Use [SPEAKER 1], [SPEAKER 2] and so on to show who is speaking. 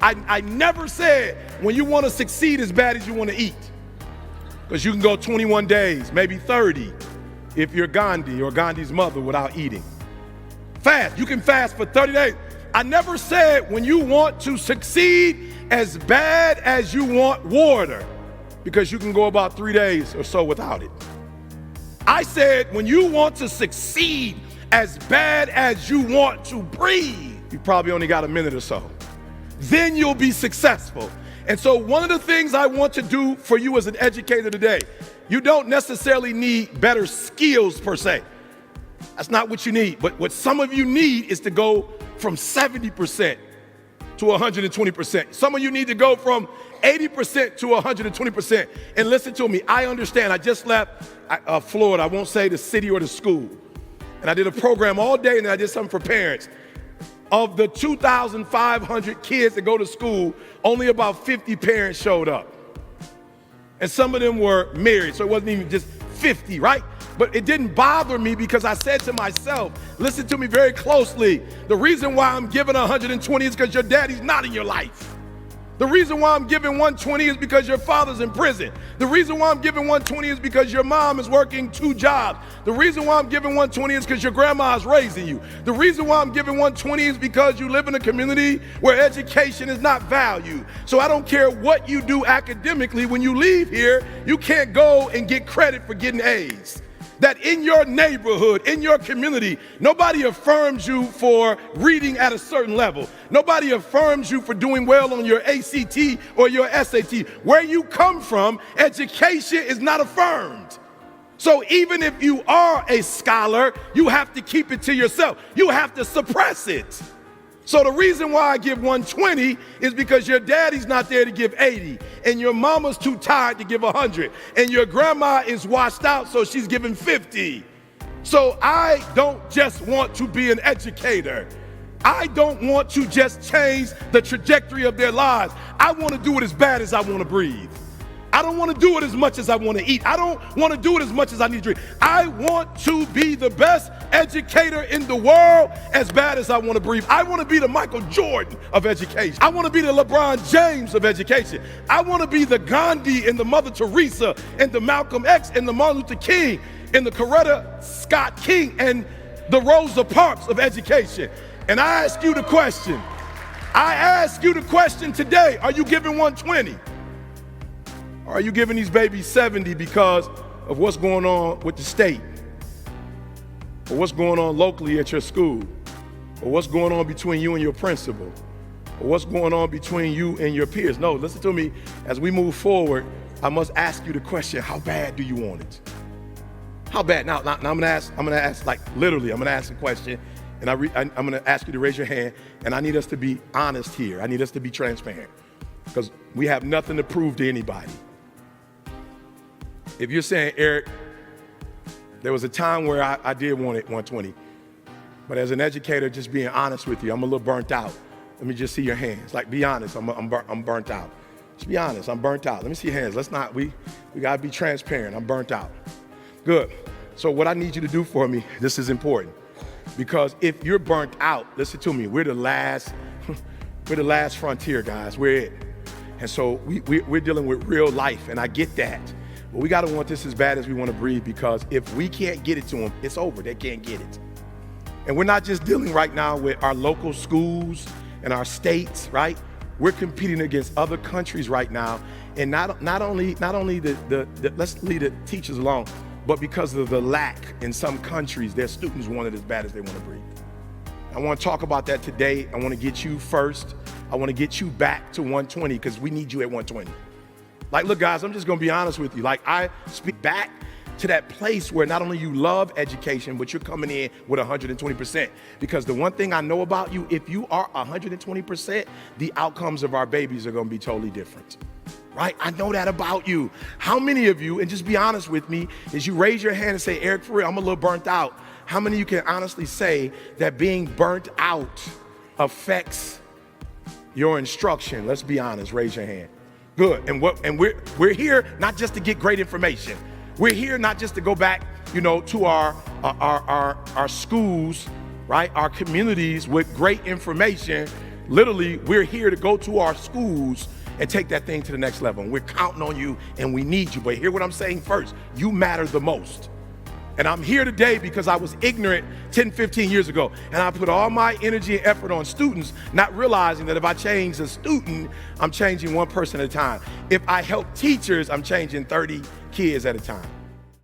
[SPEAKER 1] I never said when you want to succeed as bad as you want to eat. Because you can go 21 days, maybe 30, if you're Gandhi or Gandhi's mother without eating. Fast, you can fast for 30 days. I never said when you want to succeed as bad as you want water, because you can go about 3 days or so without it. I said when you want to succeed as bad as you want to breathe, you probably only got a minute or so. Then you'll be successful. And so one of the things I want to do for you as an educator today, you don't necessarily need better skills per se. That's not what you need. But what some of you need is to go from 70% to 120%. Some of you need to go from 80% to 120%. And listen to me, I understand. I just left Florida. I won't say the city or the school. And I did a program all day, and I did something for parents. Of the 2,500 kids that go to school, only about 50 parents showed up. And some of them were married, so it wasn't even just 50, right? But it didn't bother me because I said to myself, listen to me very closely, the reason why I'm giving 120 is because your daddy's not in your life. The reason why I'm giving 120 is because your father's in prison. The reason why I'm giving 120 is because your mom is working 2 jobs. The reason why I'm giving 120 is because your grandma is raising you. The reason why I'm giving 120 is because you live in a community where education is not valued. So I don't care what you do academically, when you leave here, you can't go and get credit for getting A's. That in your neighborhood, in your community, nobody affirms you for reading at a certain level. Nobody affirms you for doing well on your ACT or your SAT. Where you come from, education is not affirmed. So even if you are a scholar, you have to keep it to yourself. You have to suppress it. So the reason why I give 120 is because your daddy's not there to give 80, and your mama's too tired to give 100, and your grandma is washed out, so she's giving 50. So I don't just want to be an educator. I don't want to just change the trajectory of their lives. I want to do it as bad as I want to breathe. I don't want to do it as much as I want to eat. I don't want to do it as much as I need to drink. I want to be the best educator in the world as bad as I want to breathe. I want to be the Michael Jordan of education. I want to be the LeBron James of education. I want to be the Gandhi and the Mother Teresa and the Malcolm X and the Martin Luther King and the Coretta Scott King and the Rosa Parks of education. And I ask you the question. I ask you the question today. Are you giving 120? Or are you giving these babies 70 because of what's going on with the state? Or what's going on locally at your school? Or what's going on between you and your principal? Or what's going on between you and your peers? No, listen to me. As we move forward, I must ask you the question, how bad do you want it? How bad? Now I'm gonna ask like literally, I'm gonna ask a question, and I'm gonna ask you to raise your hand, and I need us to be honest here. I need us to be transparent, because we have nothing to prove to anybody. If you're saying, Eric, there was a time where I did want it 120, but as an educator, just being honest with you, I'm a little burnt out. Let me just see your hands. Like, be honest, I'm burnt out. Just be honest, I'm burnt out. Let me see your hands. Let's not, we gotta be transparent. I'm burnt out. Good. So what I need you to do for me, this is important, because if you're burnt out, listen to me, we're the last frontier, guys. We're it. And so we're dealing with real life, and I get that. But we gotta want this as bad as we wanna breathe, because if we can't get it to them, it's over, they can't get it. And we're not just dealing right now with our local schools and our states, right? We're competing against other countries right now. And not only let's leave the teachers alone, but because of the lack in some countries, their students want it as bad as they wanna breathe. I wanna talk about that today. I wanna get you first. I wanna get you back to 120, because we need you at 120. Like, look, guys, I'm just gonna be honest with you. Like, I speak back to that place where not only you love education, but you're coming in with 120%. Because the one thing I know about you, if you are 120%, the outcomes of our babies are gonna be totally different, right? I know that about you. How many of you, and just be honest with me, is you raise your hand and say, Eric, for real, I'm a little burnt out. How many of you can honestly say that being burnt out affects your instruction? Let's be honest, raise your hand. Good. And we're here not just to get great information. We're here not just to go back, to our schools, right? Our communities with great information. literally, we're here to go to our schools and take that thing to the next level. And we're counting on you and we need you. But hear what I'm saying first. You matter the most. And I'm here today because I was ignorant 10, 15 years ago. And I put all my energy and effort on students, not realizing that if I change a student, I'm changing one person at a time. If I help teachers, I'm changing 30 kids at a time.